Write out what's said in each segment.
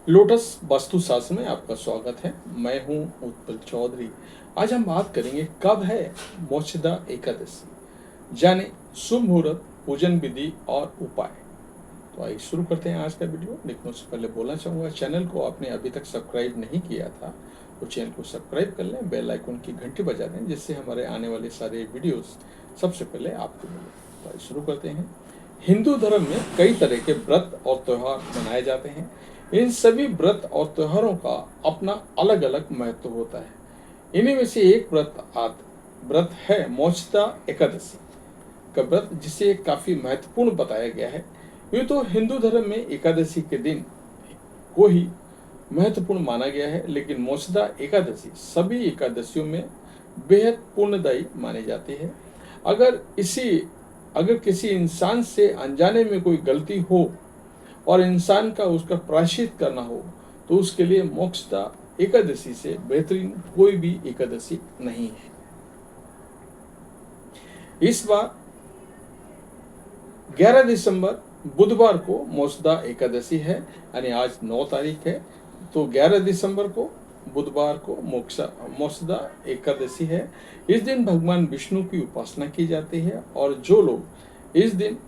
Lotus वास्तुशास्त्र में आपका स्वागत है। मैं हूं उत्पल चौधरी। आज हम बात करेंगे कब है मोक्षदा एकादशी, जाने शुभ मुहूर्त, पूजन विधि और उपाय। तो आइए शुरू करते हैं आज का वीडियो। लेकिन उससे पहले बोलना चाहूँगा, चैनल को आपने अभी तक सब्सक्राइब नहीं किया था तो चैनल को सब्सक्राइब कर लें, बेल आइकन की घंटी बजा दें, जिससे हमारे आने वाले सारे वीडियोस सबसे पहले आपको मिले। तो आइए शुरू करते हैं। हिंदू धर्म में कई तरह के व्रत और त्यौहार मनाए जाते हैं। इन सभी व्रत और त्योहारों का अपना अलग अलग महत्व होता है। इन्हीं में से एक व्रत है मोक्षदा एकादशी का व्रत, जिसे काफी महत्वपूर्ण बताया गया है। यूँ तो हिंदू धर्म में एकादशी के दिन को ही महत्वपूर्ण माना गया है, लेकिन मोक्षदा एकादशी सभी एकादशियों में बेहद पुण्यदायी मानी जाती है। अगर किसी इंसान से अनजाने में कोई गलती हो और इंसान का उसका प्रायश्चित करना हो, तो उसके लिए मोक्षदा एकादशी से बेहतरीन कोई भी एकादशी नहीं है। इस बार 11 दिसंबर बुधवार को मोक्षदा एकादशी है, यानी आज 9 तारीख है। तो 11 दिसंबर को बुधवार को मोक्षदा एकादशी है। इस दिन भगवान विष्णु की उपासना की जाती है और जो लोग इस दिन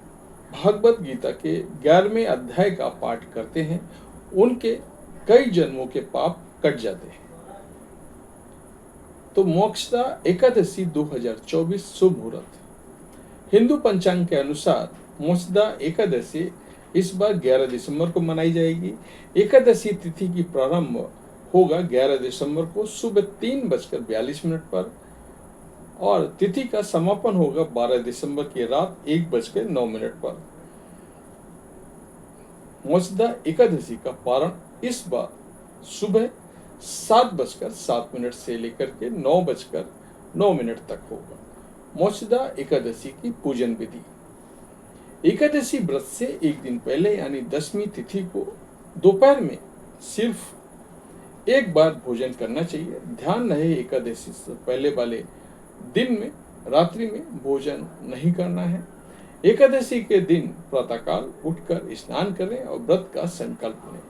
भागवत गीता के 11वें अध्याय का पाठ करते हैं, उनके कई जन्मों के पाप कट जाते हैं। तो मोक्षदा एकादशी 2024 शुभ मुहूर्त। हिंदू पंचांग के अनुसार मोक्षदा एकादशी इस बार 11 दिसंबर को मनाई जाएगी। एकादशी तिथि की प्रारंभ होगा 11 दिसंबर को सुबह 3:42 पर और तिथि का समापन होगा 12 दिसंबर की रात 1:09 पर। मोक्षदा एकादशी का पारण इस बार सुबह 7:07 से लेकर के 9:09 तक होगा। मोक्षदा एकादशी की पूजन विधि। एकादशी व्रत से एक दिन पहले यानी 10वीं तिथि को दोपहर में सिर्फ एक बार भोजन करना चाहिए। ध्यान रहे, एकादशी से पहले वाले दिन में रात्रि में भोजन नहीं करना है। एकादशी के दिन प्रातःकाल उठकर स्नान करें और व्रत का संकल्प लें।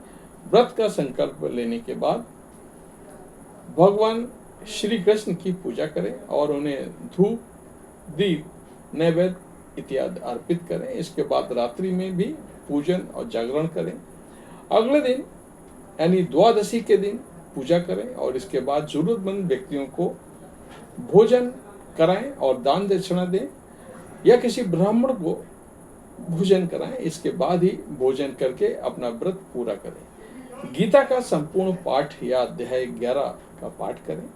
व्रत का संकल्प लेने के बाद भगवान श्री कृष्ण की पूजा करें और उन्हें धूप, दीप, नैवेद्य इत्यादि अर्पित करें। इसके बाद रात्रि में भी पूजन और जागरण करें। अगले दिन यानी द्वादशी के दिन पूजा करें और इसके बाद जरूरतमंद व्यक्तियों को भोजन कराएं और दान दक्षिणा दें या किसी ब्राह्मण को भोजन कराएं। इसके बाद ही भोजन करके अपना व्रत पूरा करें। गीता का संपूर्ण पाठ या अध्याय 11 का पाठ करें।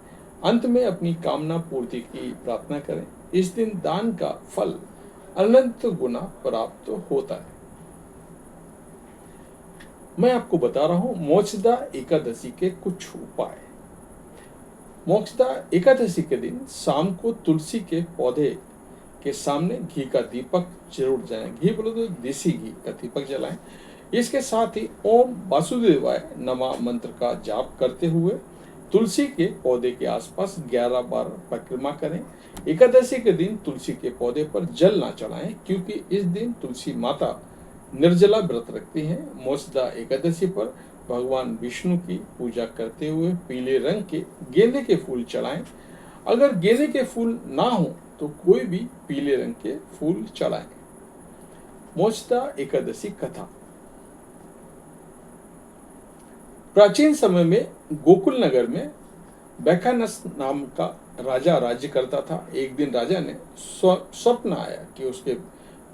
अंत में अपनी कामना पूर्ति की प्रार्थना करें। इस दिन दान का फल अनंत गुना प्राप्त होता है। मैं आपको बता रहा हूं मोक्षदा एकादशी के कुछ उपाय। मोक्षदा एकादशी के दिन शाम को तुलसी के पौधे के सामने घी का दीपक जरूर जलाएं। घी बोलो तो देसी घी का दीपक जलाएं। इसके साथ ही ओम वासुदेवाय नमः मंत्र का जाप करते हुए तुलसी के पौधे के आसपास 11 बार परिक्रमा करें। एकादशी के दिन तुलसी के पौधे पर जल ना चढ़ाएं, क्योंकि इस दिन तुलसी माता निर्जला व्रत रखती हैं। मोक्षदा एकादशी पर भगवान विष्णु की पूजा करते हुए पीले रंग के गेंदे के फूल चढ़ाएं। अगर गेंदे के फूल ना हो तो कोई भी पीले रंग के फूल चढ़ाएं। मोक्षदा एकादशी कथा। प्राचीन समय में गोकुल नगर में बैखानस नाम का राजा राज्य करता था। एक दिन राजा ने स्वप्न आया कि उसके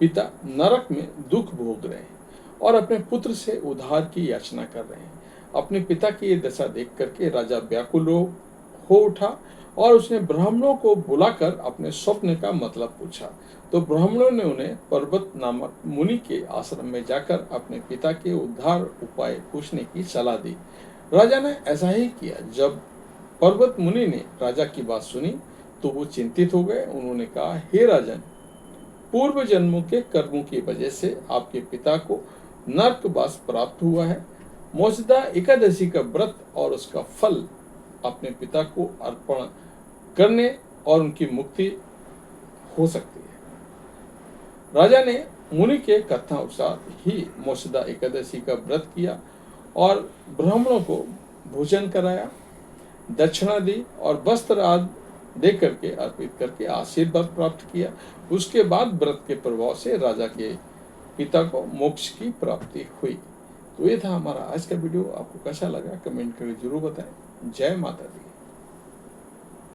पिता नरक में दुख भोग रहे हैं और अपने पुत्र से उद्धार की याचना कर रहे हैं। अपने पिता की ये दशा देख करके राजा व्याकुल हो उठा और उसने ब्राह्मणों को बुलाकर अपने स्वप्न का मतलब पूछा। तो ब्राह्मणों ने उन्हें पर्वत नामक मुनि के आश्रम में जाकर अपने पिता के उद्धार उपाय पूछने की सलाह दी। राजा ने ऐसा ही किया। जब पर्वत मुनि ने राजा की बात सुनी तो वो चिंतित हो गए। उन्होंने कहा, हे राजन, पूर्व जन्मों के कर्मों की वजह से आपके पिता को नरकवास प्राप्त हुआ है। मोक्षदा एकादशी का व्रत और उसका फल अपने पिता को अर्पण करने और उनकी मुक्ति हो सकती है। राजा ने मुनि के कथनानुसार ही मोक्षदा एकादशी का व्रत किया और ब्राह्मणों को भोजन कराया, दक्षिणा दी और वस्त्र आदि दे करके अर्पित करके आशीर्वाद प्राप्त किया। उसके बाद व्रत के प्रभाव से राजा के पिता को मोक्ष की प्राप्ति हुई। तो ये था हमारा आज का वीडियो। आपको कैसा लगा कमेंट करके जरूर बताएं। जय माता दी।